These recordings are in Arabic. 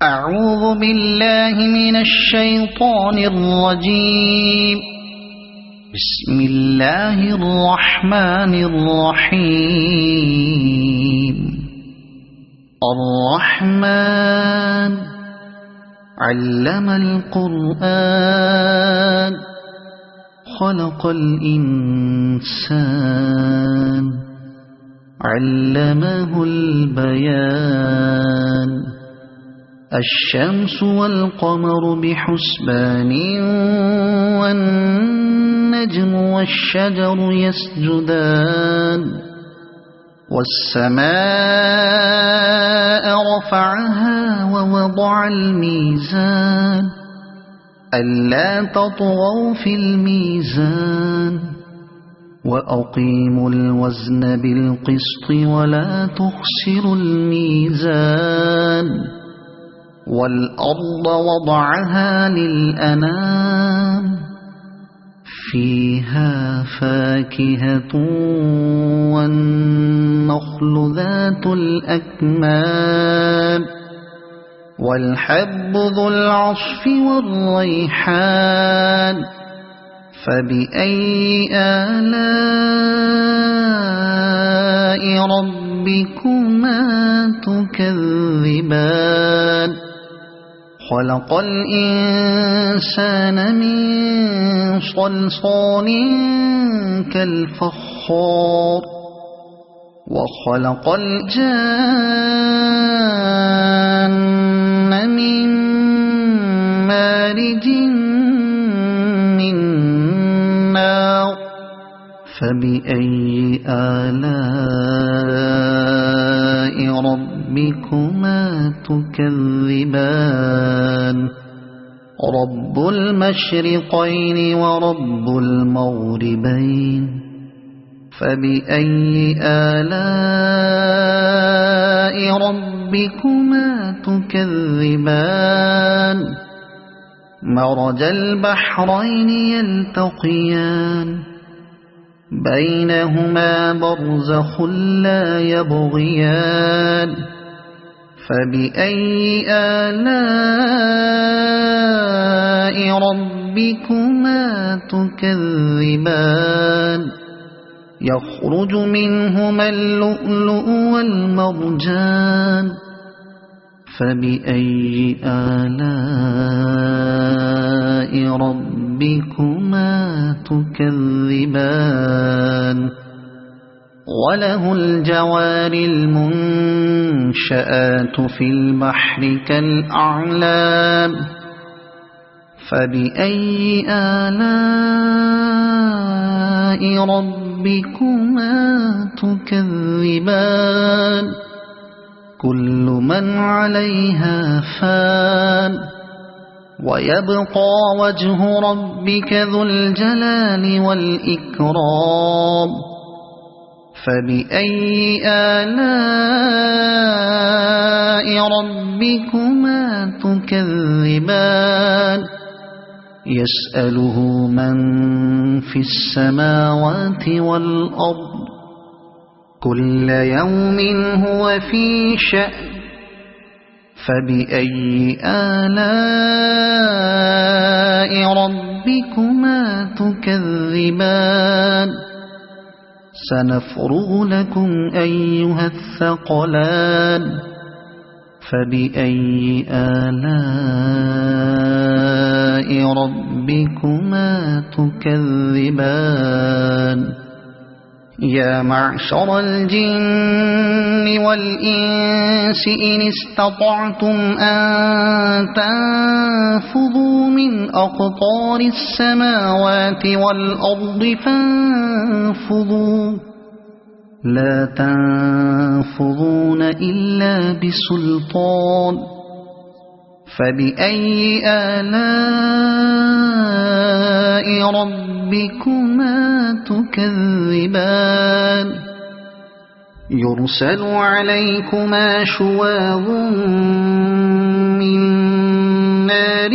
أعوذ بالله من الشيطان الرجيم. بسم الله الرحمن الرحيم. الرحمن علم القرآن خلق الإنسان علمه البيان. الشمس والقمر بحسبان والنجم والشجر يسجدان. والسماء رفعها ووضع الميزان ألا تطغوا في الميزان وأقيموا الوزن بالقسط ولا تخسروا الميزان. والأرض وضعها للأنام فيها فاكهة والنخل ذات الأكمام والحب ذو العصف والريحان. فبأي آلاء ربكما تكذبان. خلق الإنسان من صلصال كالفخار وخلق الجان من مارج من نار. فبأي آلاء ربكما تكذبان. رب المشرقين ورب المغربين. فبأي آلاء ربكما تكذبان. مرج البحرين يلتقيان بينهما برزخ لا يبغيان. فبأي آلاء ربكما تكذبان. يخرج منهما اللؤلؤ والمرجان. فبأي آلاء ربكما تكذبان. وله الجوار المنشآت في البحر كالأعلام. فبأي آلاء ربكما تكذبان. كل من عليها فان ويبقى وجه ربك ذو الجلال والإكرام. فبأي آلاء ربكما تكذبان. يسأله من في السماوات والأرض كل يوم هو في شأن. فبأي آلاء ربكما تكذبان. سنفرغ لكم أيها الثقلان. فبأي آلاء ربكما تكذبان. يا معشر الجن والإنس إن استطعتم أن تنفذوا من أقطار السماوات والأرض فانفذوا لا تنفذون إلا بسلطان. فبأي آلاء ربكما تكذبان. يرسل عليكما شواظ من نار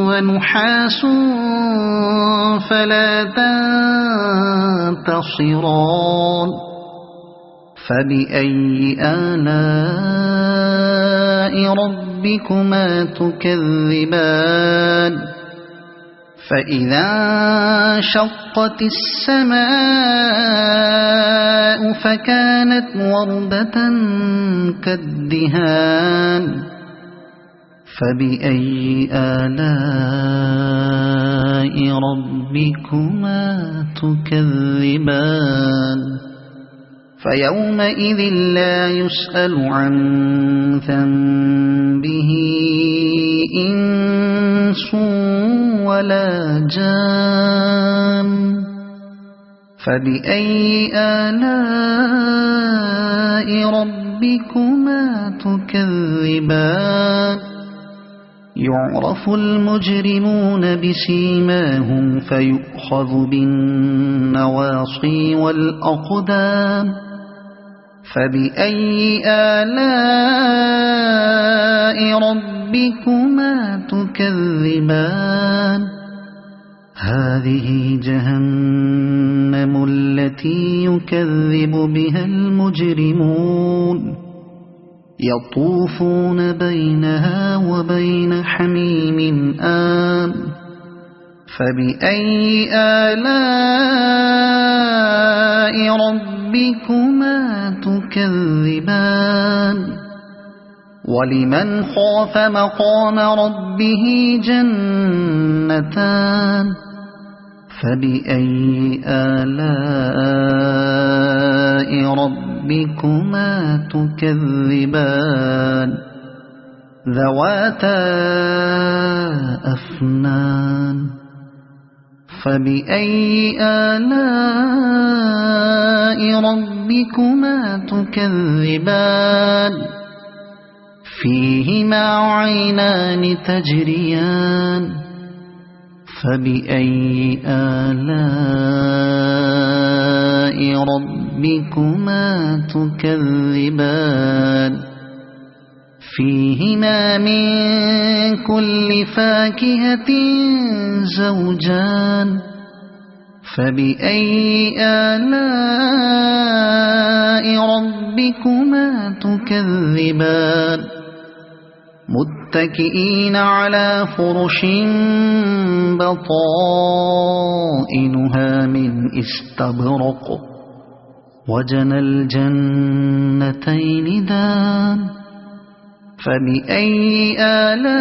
ونحاس فلا تنتصران. فبأي آلاء ربكما تكذبان فإذا انشقت السماء فكانت وردة كالدهان فبأي آلاء ربكما تكذبان فيومئذ لا يسأل عن ذنبه إنس ولا جان فبأي آلاء ربكما تكذبان يعرف المجرمون بسيماهم فيؤخذ بالنواصي والأقدام فبأي آلاء ربكما تكذبان هذه جهنم التي يكذب بها المجرمون يطوفون بينها وبين حميم آن فبأي آلاء ربكما تكذبان ولمن خاف مقام ربه جنتان فبأي آلاء ربكما تكذبان ذواتا أفنان فبأي آلاء ربكما تكذبان فيهما عينان تجريان فبأي آلاء ربكما تكذبان فيهما من كل فاكهة زوجان فبأي آلاء ربكما تكذبان متكئين على فرش بطائنها من استبرق وجنى الجنتين دان فبأي آلاء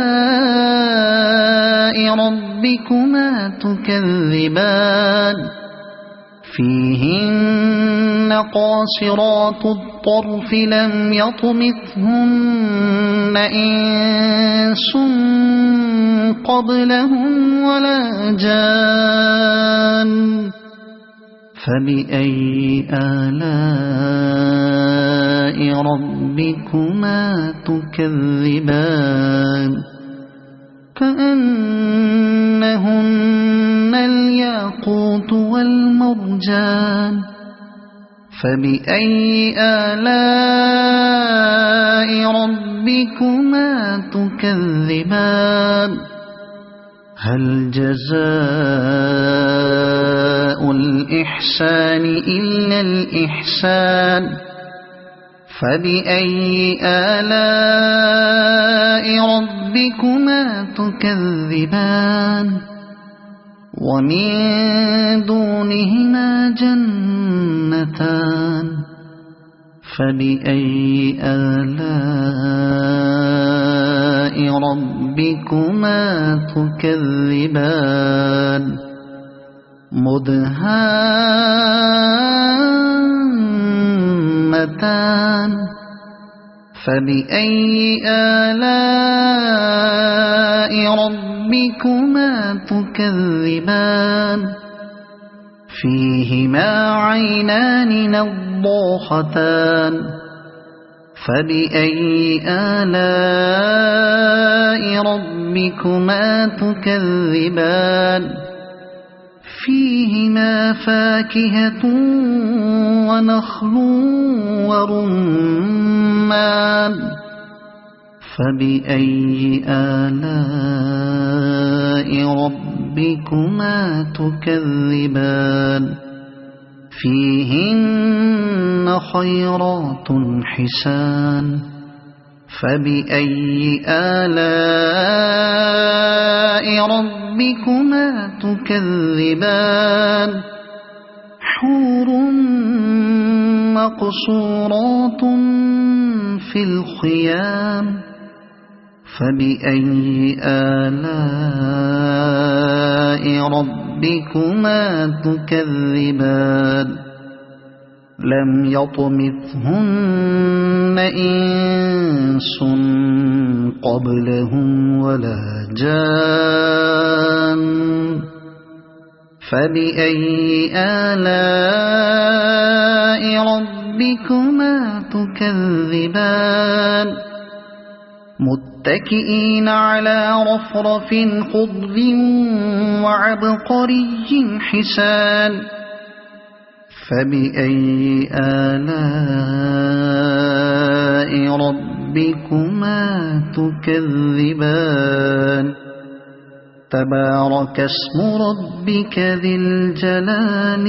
ربكما تكذبان فيهن قاصرات الطرف لم يطمثهن إنس قبلهم ولا جان فبأي آلاء ربكما تكذبان كأنهن الياقوت والمرجان فبأي آلاء ربكما تكذبان هل جزاء الإحسان إلا الإحسان فبأي آلاء ربكما تكذبان ومن دونهما جنتان فبأي آلاء ربكما تكذبان مدهامتان فبأي آلاء ربكما تكذبان فيهما عينان نضاختان فبأي آلاء ربكما تكذبان فيهما فاكهة ونخل ورمان فبأي آلاء ربكما تكذبان فيهن خيرات حسان فبأي آلاء ربكما تكذبان حور مقصورات في الخيام فبأي آلاء ربكما تكذبان لم يطمثهن إنس قبلهم ولا جان فبأي آلاء ربكما تكذبان متكئين على رفرف خضر وعبقري حسان فبأي آلاء ربكما تكذبان تبارك اسم ربك ذي الجلال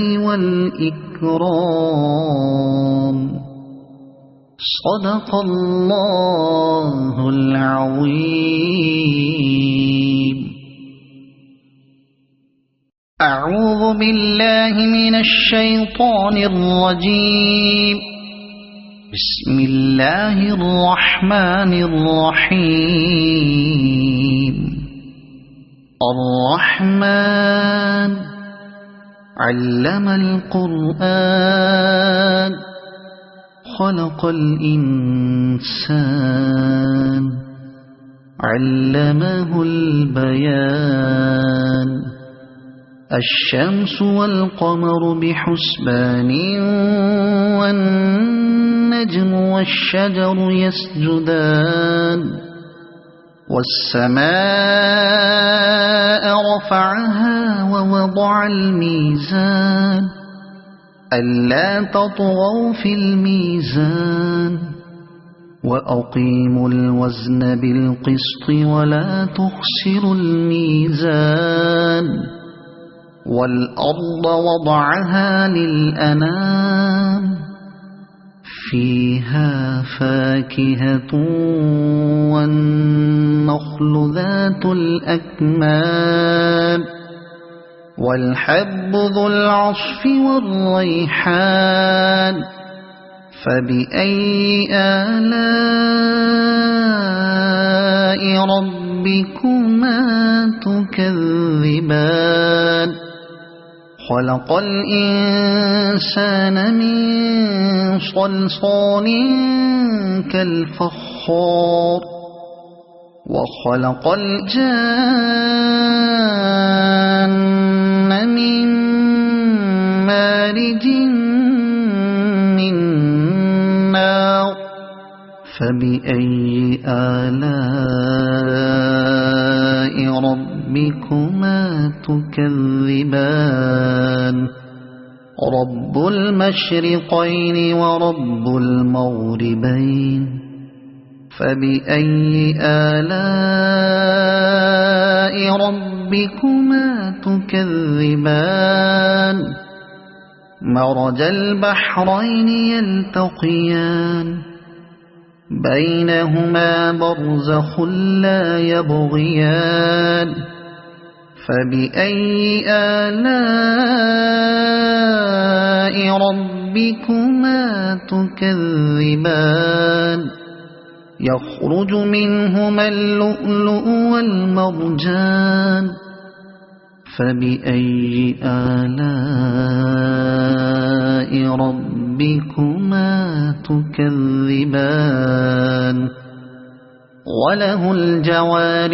والإكرام صدق الله العظيم. أعوذ بالله من الشيطان الرجيم. بسم الله الرحمن الرحيم. الرحمن علم القرآن خلق الإنسان علمه البيان الشمس والقمر بحسبان والنجم والشجر يسجدان والسماء رفعها ووضع الميزان ألا تطغوا في الميزان وأقيموا الوزن بالقسط ولا تخسروا الميزان والأرض وضعها للأنام فيها فاكهة والنخل ذات الأكمام والحب ذو العصف والريحان فبأي آلاء ربكما تكذبان خلق الإنسان من صلصال كالفخار وخلق الجان من مارج من نار فبأي آلاء ربكما تكذبان رب المشرقين ورب المغربين فبأي آلاء ربكما تكذبان مرج البحرين يلتقيان بينهما برزخ لا يبغيان فبأي آلاء ربكما تكذبان يخرج منهما اللؤلؤ والمرجان فبأي آلاء ربكما تكذبان وله الجوار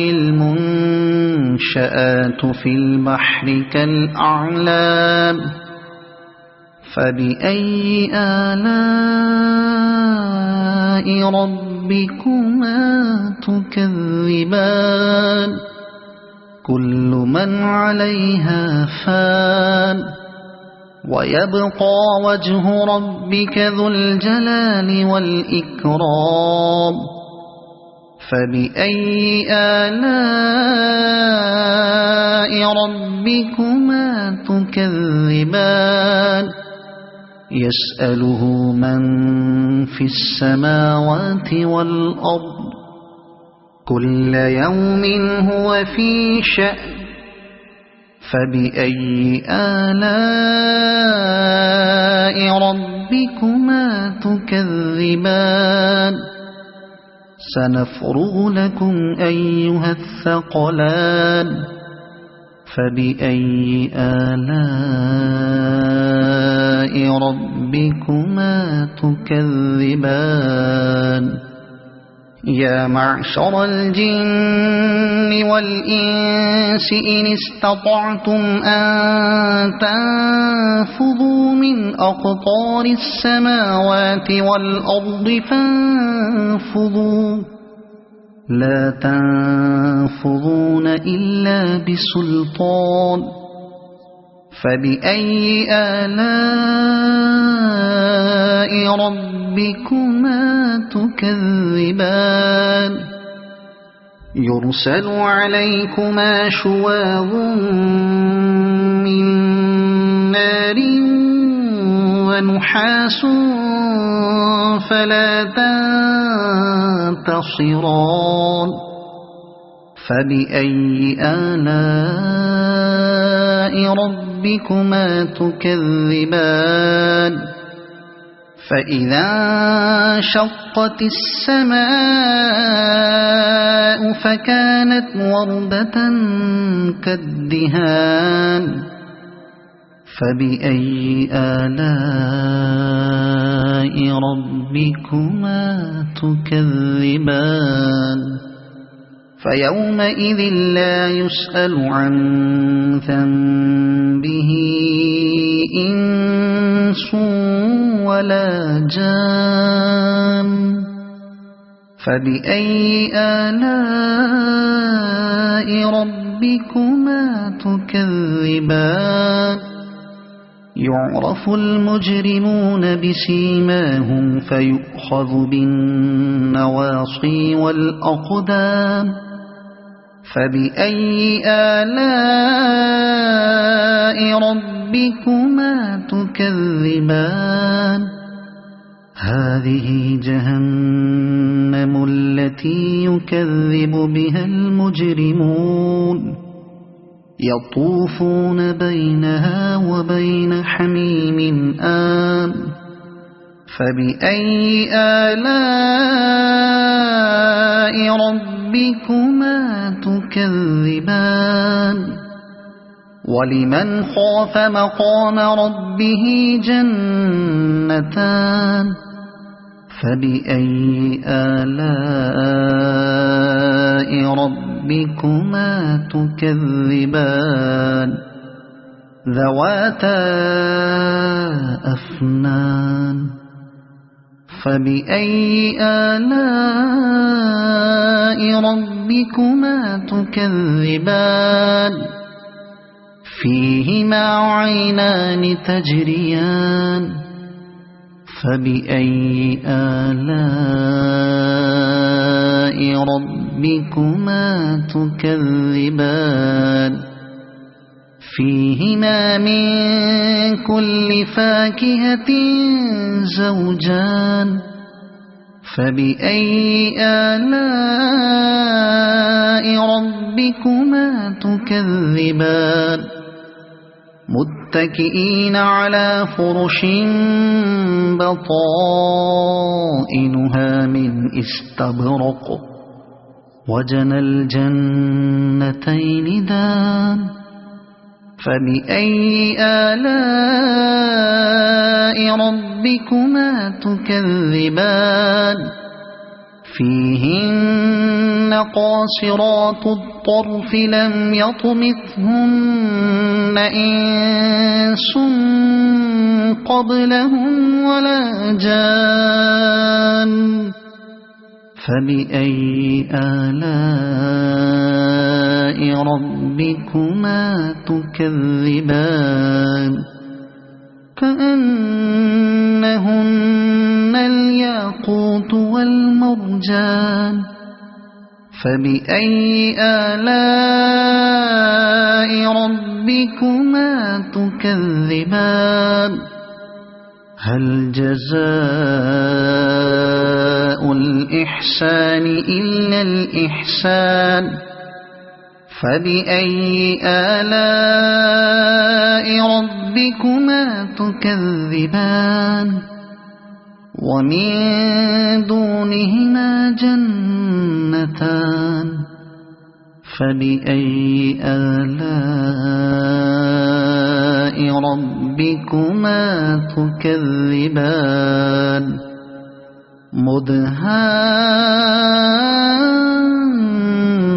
المنشآت في البحر كالأعلام فبأي آلاء ربكما تكذبان كل من عليها فان ويبقى وجه ربك ذو الجلال والإكرام فبأي آلاء ربكما تكذبان يسأله من في السماوات والأرض كل يوم هو في شأن فبأي آلاء ربكما تكذبان سنفرغ لكم أيها الثقلان فبأي آلاء ربكما تكذبان يا معشر الجن والإنس إن استطعتم أن تنفذوا من أقطار السماوات والأرض فانفذوا لا تنفذون إلا بسلطان فبأي آلاء ربكما تكذبان يرسل عليكما شواظ من نار ونحاس فلا تنتصران فبأي آلاء ربكما تكذبان فإذا انشقت السماء فكانت وردة كالدهان فبأي آلاء ربكما تكذبان فيومئذ لا يسأل عن ذنبه إنس ولا جان فبأي آلاء ربكما تكذبان يعرف المجرمون بسيماهم فيؤخذ بالنواصي والأقدام فبأي آلاء ربكما تكذبان هذه جهنم التي يكذب بها المجرمون يطوفون بينها وبين حميم آن فبأي آلاء ربكما تكذبان ولمن خاف مقام ربه جنتان فبأي آلاء ربكما تكذبان ذواتا أفنان فبأي آلاء ربكما تكذبان فيهما عينان تجريان فبأي آلاء ربكما تكذبان فيهما من كل فاكهة زوجان فبأي آلاء ربكما تكذبان متكئين على فرش بطائنها من استبرق وجنى الجنتين دان فبأي آلاء ربكما تكذبان فيهن قاصرات الطرف لم يطمثهن إنس قبلهم ولا جان فبأي آلاء ربكما تكذبان كأنهن الياقوت والمرجان فبأي آلاء ربكما تكذبان هل جزاء الإحسان إلا الإحسان فبأي آلاء ربكما تكذبان ومن دونهما جنتان فبأي آلاء ربكما تكذبان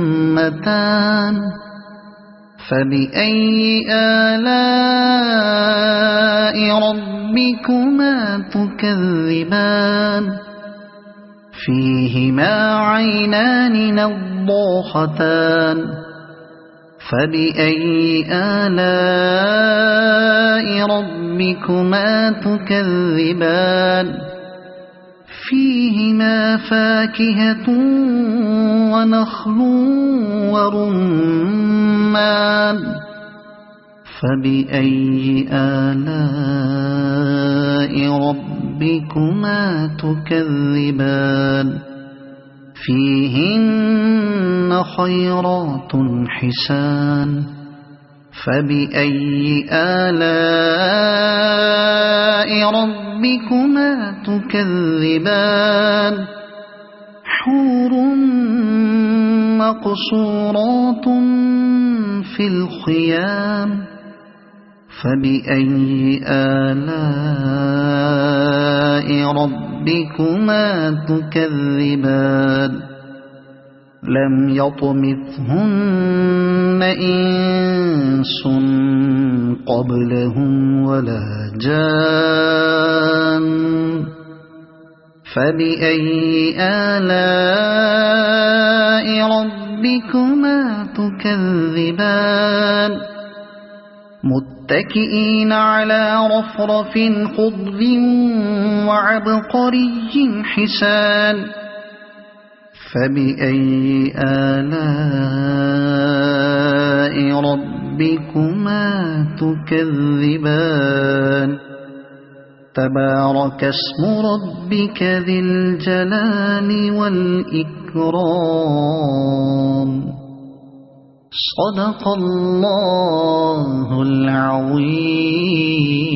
مدهامتان فبأي آلاء ربكما تكذبان فيهما عينان نضاختان فبأي آلاء ربكما تكذبان فيهما فاكهة ونخل ورمان فبأي آلاء ربكما تكذبان فيهن خيرات حسان فبأي آلاء ربكما تكذبان حور مقصورات في الخيام فبأي آلاء ربكما تكذبان لم يطمثهن إنس قبلهم ولا جان فبأي آلاء ربكما تكذبان متكئين على رفرف خضر وعبقري حسان فبأي آلاء ربكما تكذبان تبارك اسم ربك ذي الجلال والإكرام صدق الله العظيم.